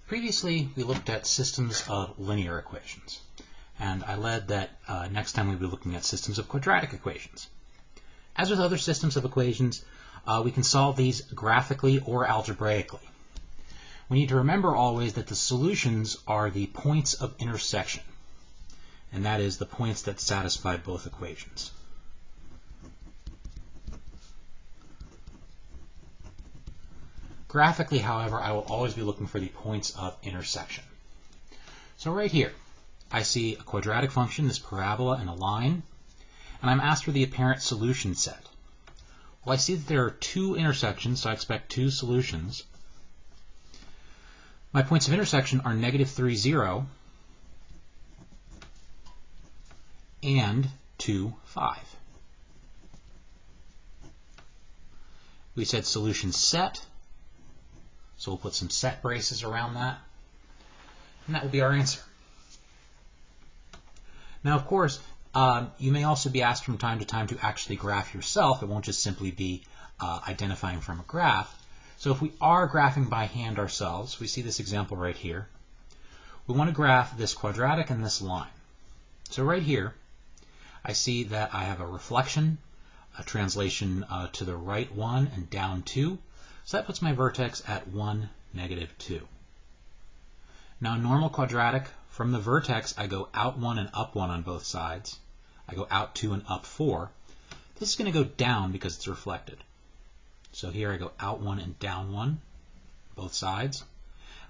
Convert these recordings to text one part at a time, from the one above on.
Previously, we looked at systems of linear equations, and I led that next time we'll be looking at systems of quadratic equations. As with other systems of equations, we can solve these graphically or algebraically. We need to remember always that the solutions are the points of intersection, and that is the points that satisfy both equations. Graphically, however, I will always be looking for the points of intersection. So right here, I see a quadratic function, this parabola, and a line, and I'm asked for the apparent solution set. Well, I see that there are two intersections, so I expect two solutions. My points of intersection are -3, 0, and 2, 5. We said solution set, so we'll put some set braces around that, and that will be our answer. Now, of course, you may also be asked from time to time to actually graph yourself. It won't just simply be identifying from a graph. So if we are graphing by hand ourselves, we see this example right here. We want to graph this quadratic and this line. So right here, I see that I have a reflection, a translation to the right 1 and down 2. So that puts my vertex at 1, -2. Now, normal quadratic, from the vertex, I go out 1 and up 1 on both sides. I go out 2 and up 4. This is going to go down because it's reflected. So here I go out 1 and down 1, both sides.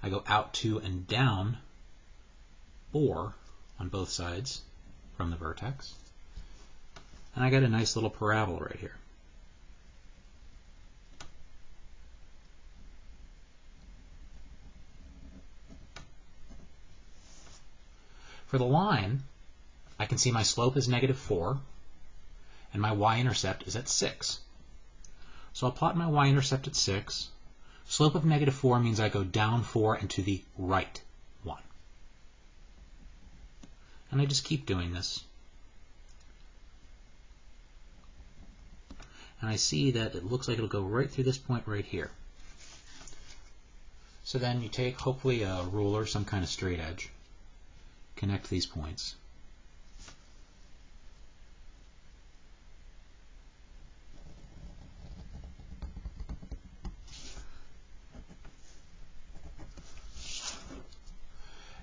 I go out 2 and down 4 on both sides from the vertex. And I get a nice little parabola right here. For the line, I can see my slope is -4, and my y-intercept is at 6. So I'll plot my y-intercept at 6. Slope of -4 means I go down 4 and to the right 1. And I just keep doing this. And I see that it looks like it'll go right through this point right here. So then you take, hopefully, a ruler, some kind of straight edge, connect these points.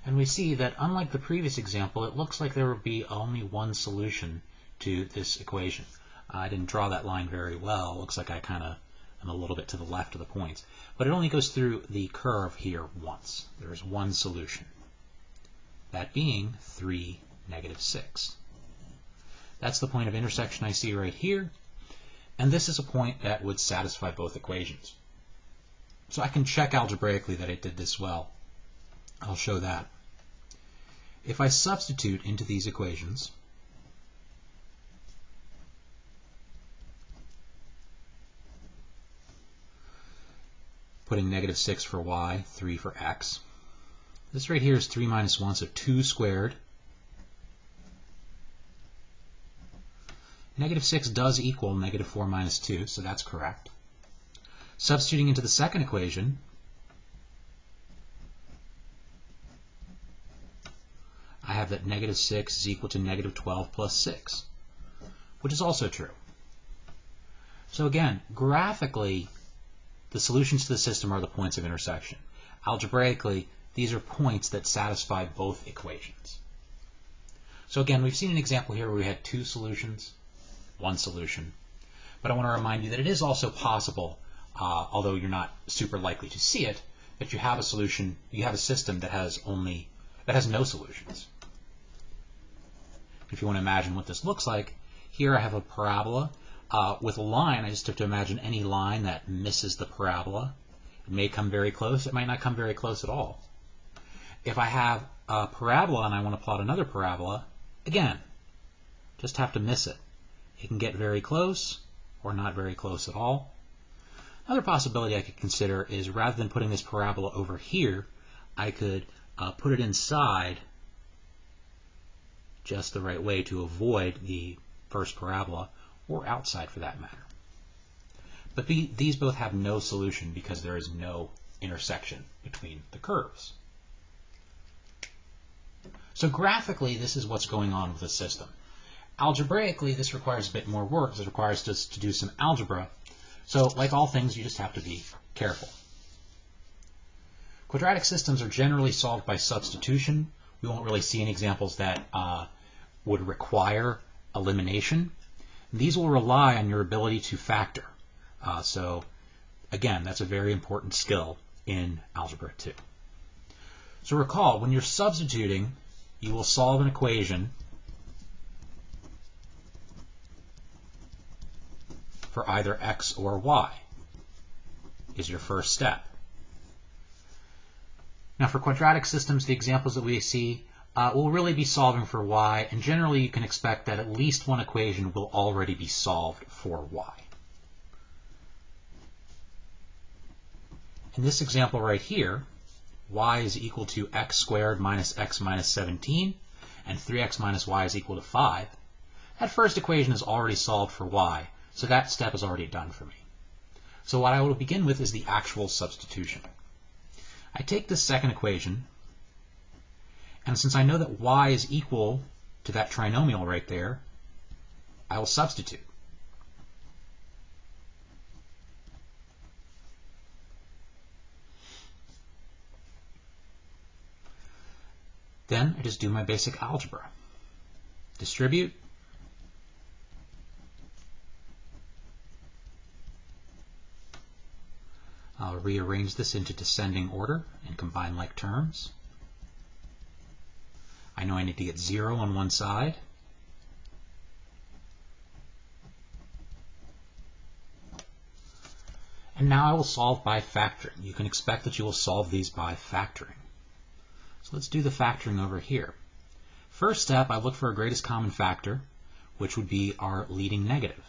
And we see that unlike the previous example, it looks like there would be only one solution to this equation. I didn't draw that line very well. It looks like I kind of am a little bit to the left of the points. But it only goes through the curve here once. There's one solution. That being 3, -6. That's the point of intersection I see right here. And this is a point that would satisfy both equations. So I can check algebraically that I did this well. I'll show that. If I substitute into these equations, putting -6 for y, 3 for x, this right here is 3 minus 1, so 2 squared. -6 does equal -4 minus 2, so that's correct. Substituting into the second equation, I have that -6 is equal to -12 plus 6, which is also true. So again, graphically, the solutions to the system are the points of intersection. Algebraically, these are points that satisfy both equations. So again, we've seen an example here where we had two solutions, one solution. But I want to remind you that it is also possible, although you're not super likely to see it, that you have a solution, you have a system that has no solutions. If you want to imagine what this looks like, here I have a parabola. With a line, I just have to imagine any line that misses the parabola. It may come very close, it might not come very close at all. If I have a parabola and I want to plot another parabola, again, just have to miss it. It can get very close or not very close at all. Another possibility I could consider is rather than putting this parabola over here, I could put it inside just the right way to avoid the first parabola, or outside for that matter. But these both have no solution because there is no intersection between the curves. So graphically, this is what's going on with the system. Algebraically, this requires a bit more work because it requires us to do some algebra. So like all things, you just have to be careful. Quadratic systems are generally solved by substitution. We won't really see any examples that would require elimination. These will rely on your ability to factor. So again, that's a very important skill in Algebra 2. So recall, when you're substituting, you will solve an equation for either x or y is your first step. Now for quadratic systems, the examples that we see will really be solving for y, and generally you can expect that at least one equation will already be solved for y. In this example right here, y is equal to x squared minus x minus 17, and 3x minus y is equal to 5. That first equation is already solved for y, so that step is already done for me. So what I will begin with is the actual substitution. I take this second equation, and since I know that y is equal to that trinomial right there, I will substitute. Then I just do my basic algebra. Distribute. I'll rearrange this into descending order and combine like terms. I know I need to get 0 on one side. And now I will solve by factoring. You can expect that you will solve these by factoring. So let's do the factoring over here. First step, I look for a greatest common factor, which would be our leading negative.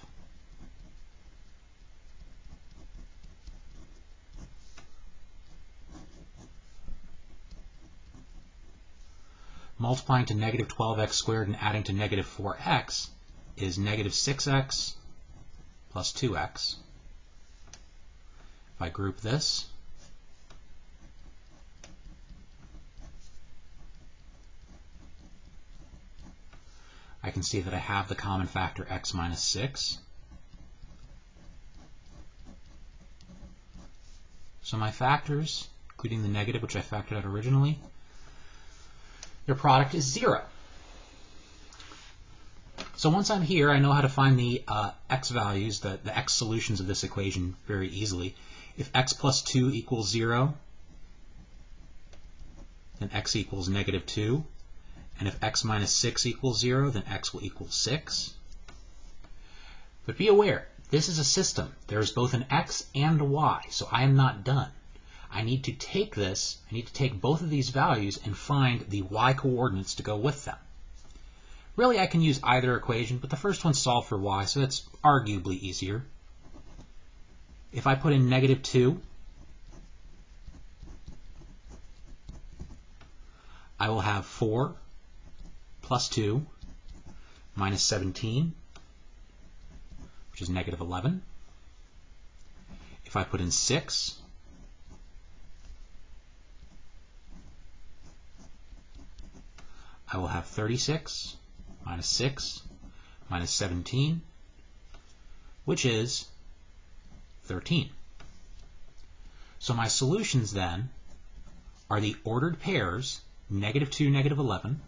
Multiplying to negative 12x squared and adding to negative 4x is negative 6x plus 2x. If I group this, I can see that I have the common factor x minus 6. So my factors, including the negative, which I factored out originally, their product is 0. So once I'm here, I know how to find the x values, the x solutions of this equation very easily. If x plus 2 equals 0, then x equals negative 2. And if x minus 6 equals 0, then x will equal 6. But be aware, this is a system. There is both an x and a y, so I am not done. I need to take this, I need to take both of these values and find the y coordinates to go with them. Really, I can use either equation, but the first one's solved for y, so that's arguably easier. If I put in negative 2, I will have 4 plus 2 minus 17, which is negative 11. If I put in 6, I will have 36 minus 6 minus 17, which is 13. So my solutions then are the ordered pairs negative 2, negative 11,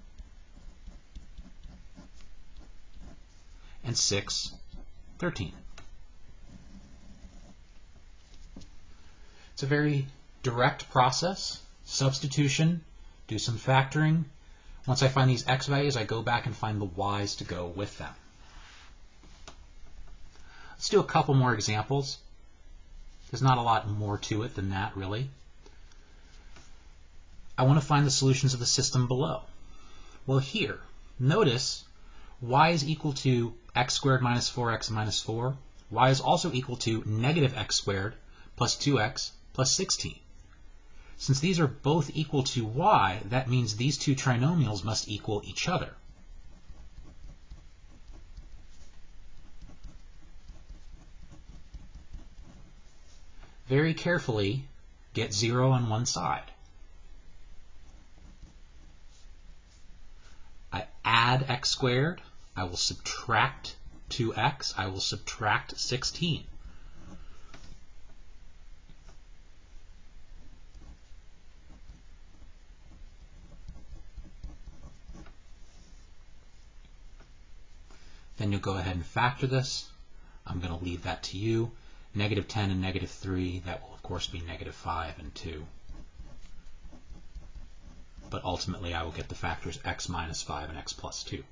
and 6, 13. It's a very direct process. Substitution, do some factoring. Once I find these x values, I go back and find the y's to go with them. Let's do a couple more examples. There's not a lot more to it than that, really. I want to find the solutions of the system below. Well, here, notice y is equal to x squared minus 4x minus 4. Y is also equal to negative x squared plus 2x plus 16. Since these are both equal to y, that means these two trinomials must equal each other. Very carefully, get 0 on one side. I add x squared, I will subtract 2x, I will subtract 16. Then you'll go ahead and factor this. I'm going to leave that to you. Negative 10 and negative 3, that will of course be negative 5 and 2. But ultimately I will get the factors x minus 5 and x plus 2.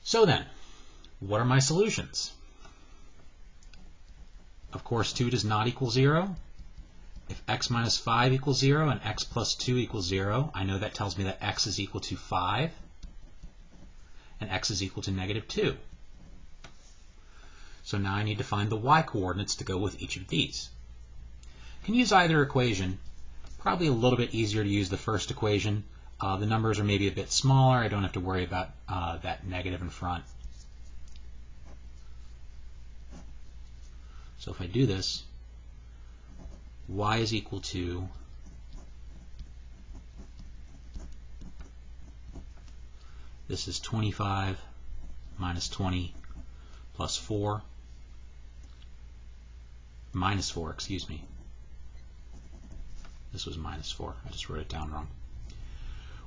So then, what are my solutions? Of course 2 does not equal 0. If x minus 5 equals 0 and x plus 2 equals 0, I know that tells me that x is equal to 5 and x is equal to negative 2. So now I need to find the y-coordinates to go with each of these. I can use either equation. Probably a little bit easier to use the first equation. The numbers are maybe a bit smaller. I don't have to worry about that negative in front. So if I do this, y is equal to this is 25 minus 20 plus 4, minus 4, excuse me. This was minus 4. I just wrote it down wrong.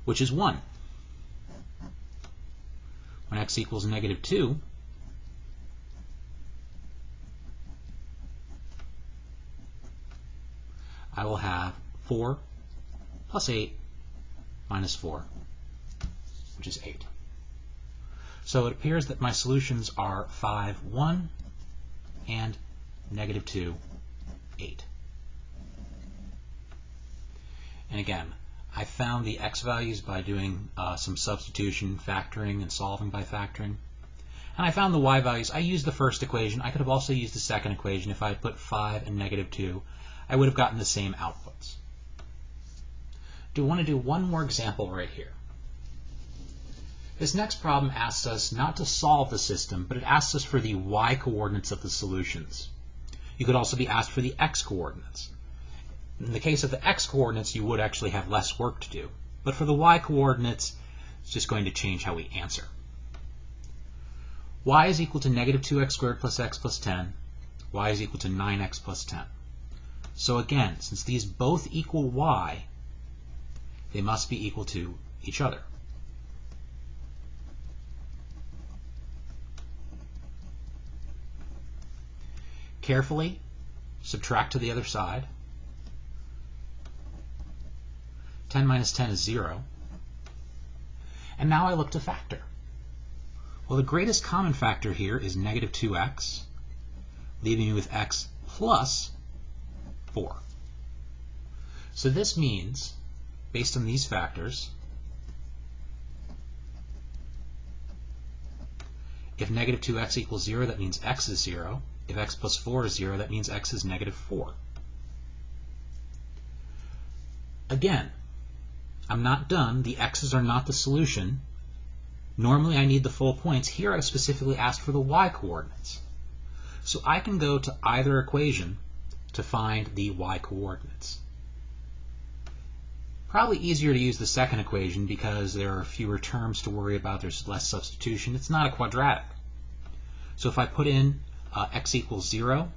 Which is 1. When x equals negative 2, I will have 4 plus 8 minus 4, which is 8. So it appears that my solutions are 5, 1, and negative 2, 8. And again, I found the x values by doing some substitution, factoring, and solving by factoring. And I found the y values. I used the first equation. I could have also used the second equation. If I had put 5 and negative 2, I would have gotten the same outputs. Do want to do one more example right here. This next problem asks us not to solve the system, but it asks us for the y-coordinates of the solutions. You could also be asked for the x-coordinates. In the case of the x-coordinates, you would actually have less work to do. But for the y-coordinates, it's just going to change how we answer. Y is equal to negative 2x squared plus x plus 10. Y is equal to 9x plus 10. So again, since these both equal y, they must be equal to each other. Carefully subtract to the other side. 10 minus 10 is 0. And now I look to factor. Well, the greatest common factor here is negative 2x, leaving me with x plus 4. So this means, based on these factors, if negative 2x equals 0, that means x is 0. If x plus 4 is 0, that means x is negative 4. Again, I'm not done. The x's are not the solution. Normally I need the full points. Here I've specifically asked for the y-coordinates. So I can go to either equation to find the y-coordinates. Probably easier to use the second equation because there are fewer terms to worry about. There's less substitution. It's not a quadratic. So if I put in x equals 0,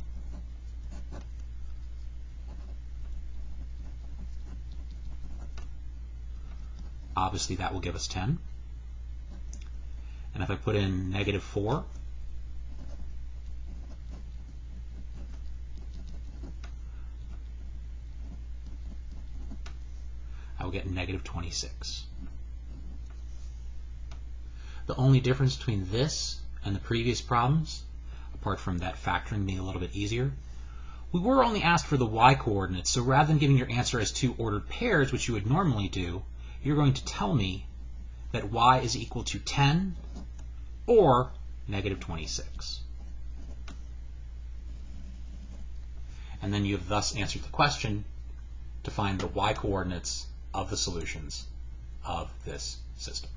obviously that will give us 10. And if I put in negative 4, I will get negative 26. The only difference between this and the previous problems, apart from that factoring being a little bit easier, we were only asked for the y-coordinates, so rather than giving your answer as two ordered pairs, which you would normally do, you're going to tell me that y is equal to 10 or negative 26. And then you have thus answered the question to find the y-coordinates of the solutions of this system.